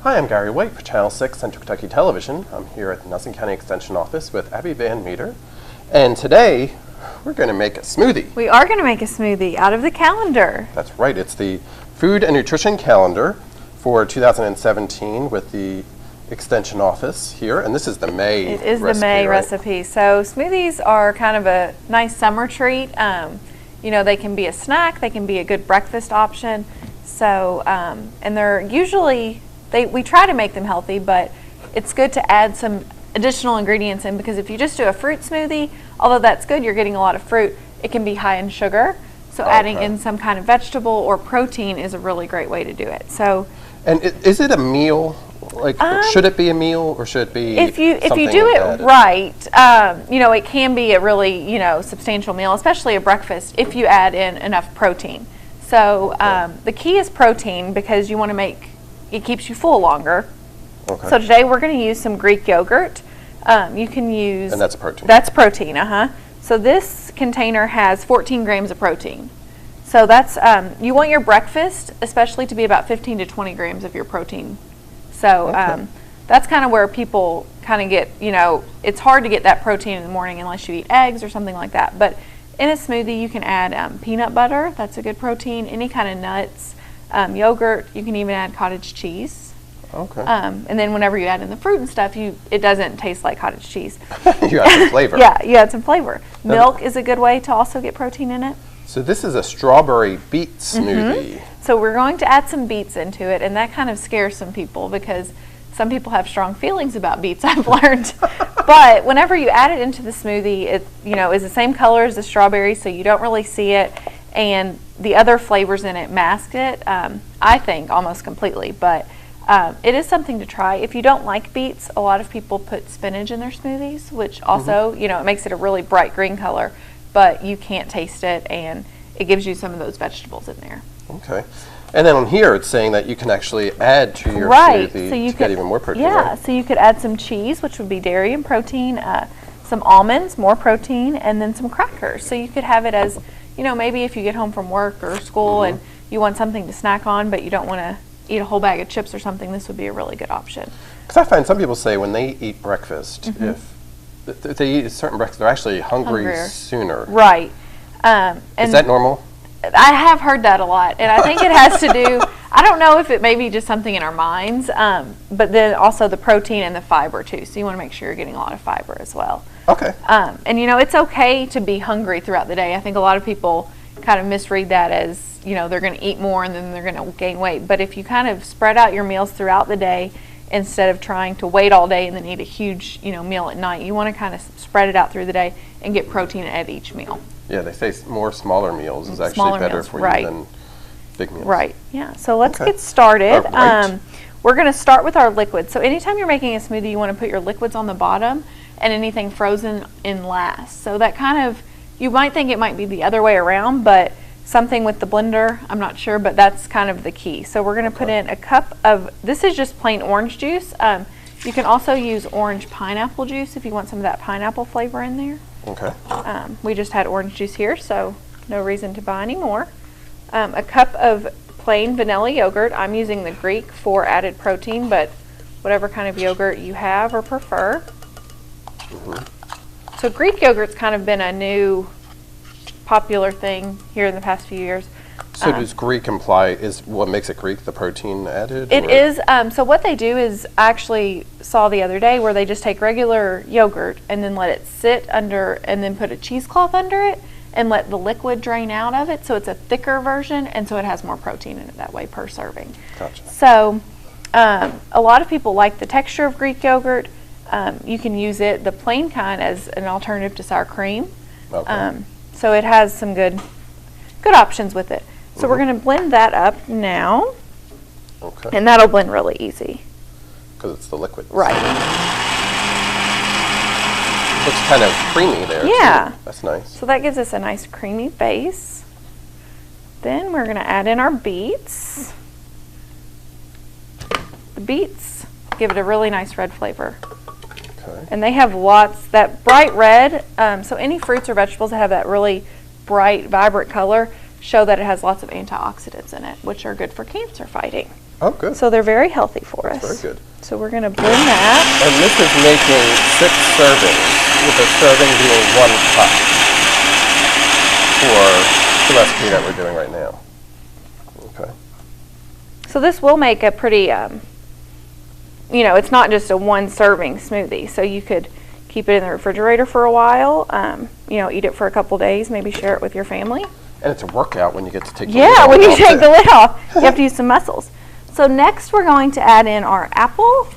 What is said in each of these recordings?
Hi, I'm Gary White for Channel 6 Central Kentucky Television. I'm here at the Nelson County Extension Office with Abby Van Meter. And today, we're going to make a smoothie. We are going to make a smoothie out of the calendar. That's right. It's the Food and Nutrition Calendar for 2017 with the Extension Office here. And this is the May recipe. It is the May recipe. So smoothies are kind of a nice summer treat. You know, they can be a snack. They can be a good breakfast option. So, and they're usually... we try to make them healthy, but it's good to add some additional ingredients in, because if you just do a fruit smoothie, although that's good, you're getting a lot of fruit, it can be high in sugar. So adding in some kind of vegetable or protein is a really great way to do it. So, and is it a meal? Like, should it be a meal, or should it be if you do it right, you know, it can be a really, you know, substantial meal, especially a breakfast, if you add in enough protein. So the key is protein, because you want to make it keeps you full longer. Okay. So today we're going to use some Greek yogurt. You can use... And that's protein. That's protein, So this container has 14 grams of protein. So that's, you want your breakfast especially to be about 15 to 20 grams of your protein. So that's kind of where people kind of get, you know, it's hard to get that protein in the morning unless you eat eggs or something like that. But in a smoothie you can add peanut butter, that's a good protein, any kind of nuts, yogurt, you can even add cottage cheese. Okay. And then whenever you add in the fruit and stuff, it doesn't taste like cottage cheese. You add some flavor. Yeah, you add some flavor. Milk is a good way to also get protein in it. So this is a strawberry beet smoothie. So we're going to add some beets into it, and that kind of scares some people, because some people have strong feelings about beets, I've learned. But whenever you add it into the smoothie, it, you know, is the same color as the strawberry, so you don't really see it. And the other flavors in it mask it, I think, almost completely. But it is something to try. If you don't like beets, a lot of people put spinach in their smoothies, which also, you know, it makes it a really bright green color, but you can't taste it, and it gives you some of those vegetables in there. Okay. And then on here, it's saying that you can actually add to your smoothie so you to get even more protein. Yeah, right? So you could add some cheese, which would be dairy and protein, some almonds, more protein, and then some crackers. So you could have it as, you know, maybe if you get home from work or school and you want something to snack on, but you don't want to eat a whole bag of chips or something, this would be a really good option. Because I find some people say when they eat breakfast, if they eat a certain breakfast, they're actually hungrier sooner. Right. And is that normal? I have heard that a lot, and I think it has to do, I don't know if it may be just something in our minds, but then also the protein and the fiber too, so you want to make sure you're getting a lot of fiber as well. Okay. And you know, it's okay to be hungry throughout the day. I think a lot of people kind of misread that as, you know, they're going to eat more and then they're going to gain weight. But if you kind of spread out your meals throughout the day, instead of trying to wait all day and then eat a huge, you know, meal at night, you want to kind of spread it out through the day and get protein at each meal. Yeah, they say more smaller meals is actually better for you than big meals. Right, yeah. So let's get started. Right. We're going to start with our liquids. So anytime you're making a smoothie, you want to put your liquids on the bottom and anything frozen in last. So that kind of, you might think it might be the other way around, but something with the blender, I'm not sure, but that's kind of the key. So we're going to put in a cup of, this is just plain orange juice. You can also use orange pineapple juice if you want some of that pineapple flavor in there. Okay. We just had orange juice here, so no reason to buy any more. A cup of plain vanilla yogurt. I'm using the Greek for added protein, but whatever kind of yogurt you have or prefer. So Greek yogurt's kind of been a new popular thing here in the past few years. So does Greek imply, is what makes it Greek, the protein added? It is. So what they do is, I actually saw the other day where they just take regular yogurt and then let it sit under, and then put a cheesecloth under it and let the liquid drain out of it. So it's a thicker version, and so it has more protein in it that way per serving. Gotcha. So a lot of people like the texture of Greek yogurt. You can use it, the plain kind, as an alternative to sour cream. Okay. So it has some good options with it. So we're going to blend that up now. Okay. And that'll blend really easy. Because it's the liquid. Right. Looks kind of creamy there. Yeah. Too. That's nice. So that gives us a nice creamy base. Then we're going to add in our beets. The beets give it a really nice red flavor. Okay. And they have lots, that bright red, so any fruits or vegetables that have that really bright, vibrant color show that it has lots of antioxidants in it, which are good for cancer fighting. Oh, good. So they're very healthy for us. Very good. So we're going to blend that. And this is making 6 servings, with a serving being 1 cup for the recipe that we're doing right now. Okay. So this will make a pretty, it's not just a 1 serving smoothie. So you could keep it in the refrigerator for a while, eat it for a couple days, maybe share it with your family. And it's a workout when you get to take the lid off. Yeah, when you take the lid off, you have to use some muscles. So next we're going to add in our apple.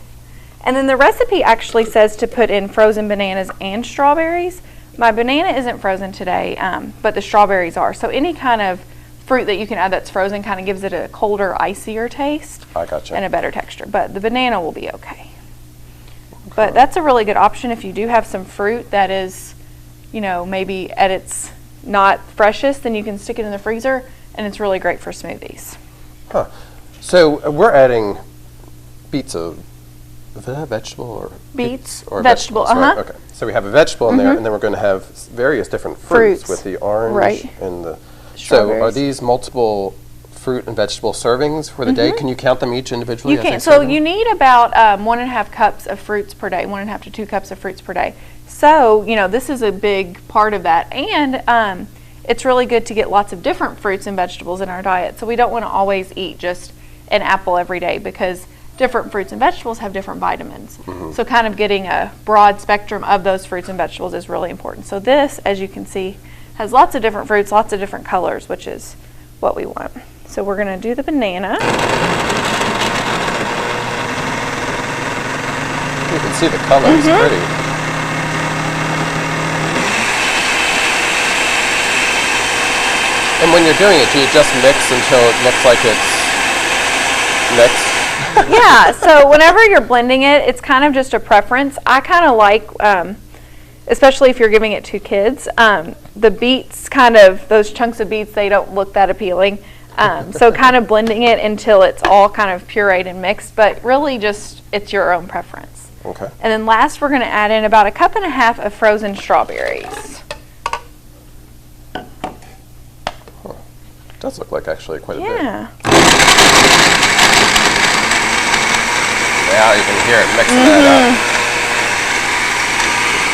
And then the recipe actually says to put in frozen bananas and strawberries. My banana isn't frozen today, but the strawberries are. So any kind of fruit that you can add that's frozen kind of gives it a colder, icier taste. I gotcha. And a better texture. But the banana will be okay. But that's a really good option if you do have some fruit that is, maybe at its not freshest, then you can stick it in the freezer, and it's really great for smoothies. Huh. So we're adding beets of vegetable or Beets, or vegetable, vegetables, right? Okay. So we have a vegetable in there, and then we're going to have various different fruits with the orange right. and the. So Strawberries. are these multiple fruit and vegetable servings for the day? Can you count them each individually? You as they can. serve So them? you need about 1.5 cups of fruits per day, 1.5 to 2 cups of fruits per day. So, this is a big part of that. And it's really good to get lots of different fruits and vegetables in our diet. So we don't want to always eat just an apple every day because different fruits and vegetables have different vitamins. So kind of getting a broad spectrum of those fruits and vegetables is really important. So this, as you can see, has lots of different fruits, lots of different colors, which is what we want. So we're going to do the banana. You can see the color is pretty. And when you're doing it, do you just mix until it looks like it's mixed? Yeah, so whenever you're blending it, it's kind of just a preference. I kind of like, especially if you're giving it to kids, the beets, those chunks of beets, they don't look that appealing. So kind of blending it until it's all kind of pureed and mixed, but really just it's your own preference. Okay. And then last we're going to add in about 1.5 cups of frozen strawberries. It does look like actually quite a bit. Yeah. Now you can hear it mixing that up.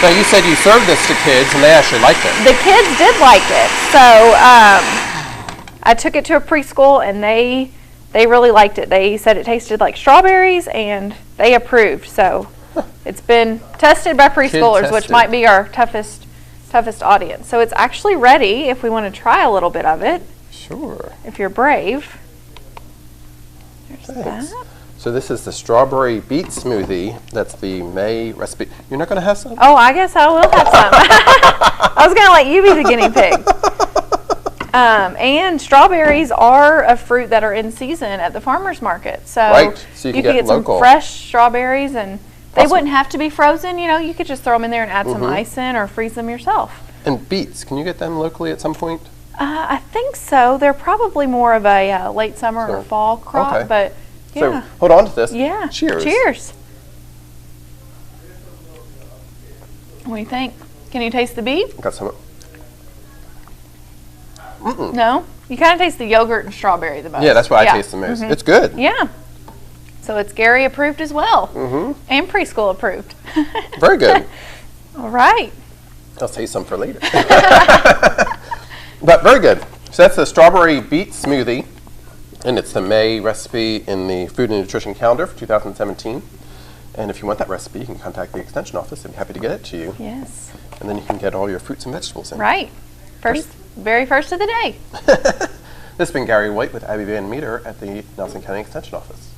So you said you served this to kids and they actually liked it. The kids did like it. So I took it to a preschool and they really liked it. They said it tasted like strawberries and they approved. So it's been tested by preschoolers, which might be our toughest audience. So it's actually ready if we want to try a little bit of it. Sure. If you're brave. There's Thanks. that. So this is the strawberry beet smoothie. That's the May recipe. You're not going to have some? Oh, I guess I will have some. I was going to let you be the guinea pig. And strawberries are a fruit that are in season at the farmer's market. So, right. So you can get some local. fresh strawberries, and they Awesome. wouldn't have to be frozen. You could just throw them in there and add some ice in or freeze them yourself. And beets, can you get them locally at some point? I think so. They're probably more of a late summer or fall crop, okay. but yeah. So hold on to this. Yeah. Cheers. Cheers. What do you think? Can you taste the beet? Got some. No? You kind of taste the yogurt and strawberry the most. Yeah, that's why I taste the most. It's good. Yeah. So it's Gary approved as well. And preschool approved. Very good. All right. I'll save some for later. But very good. So that's the strawberry beet smoothie. And it's the May recipe in the Food and Nutrition Calendar for 2017. And if you want that recipe, you can contact the Extension Office. I'd be happy to get it to you. Yes. And then you can get all your fruits and vegetables in. Right. Very first of the day. This has been Gary White with Abby Van Meter at the Nelson County Extension Office.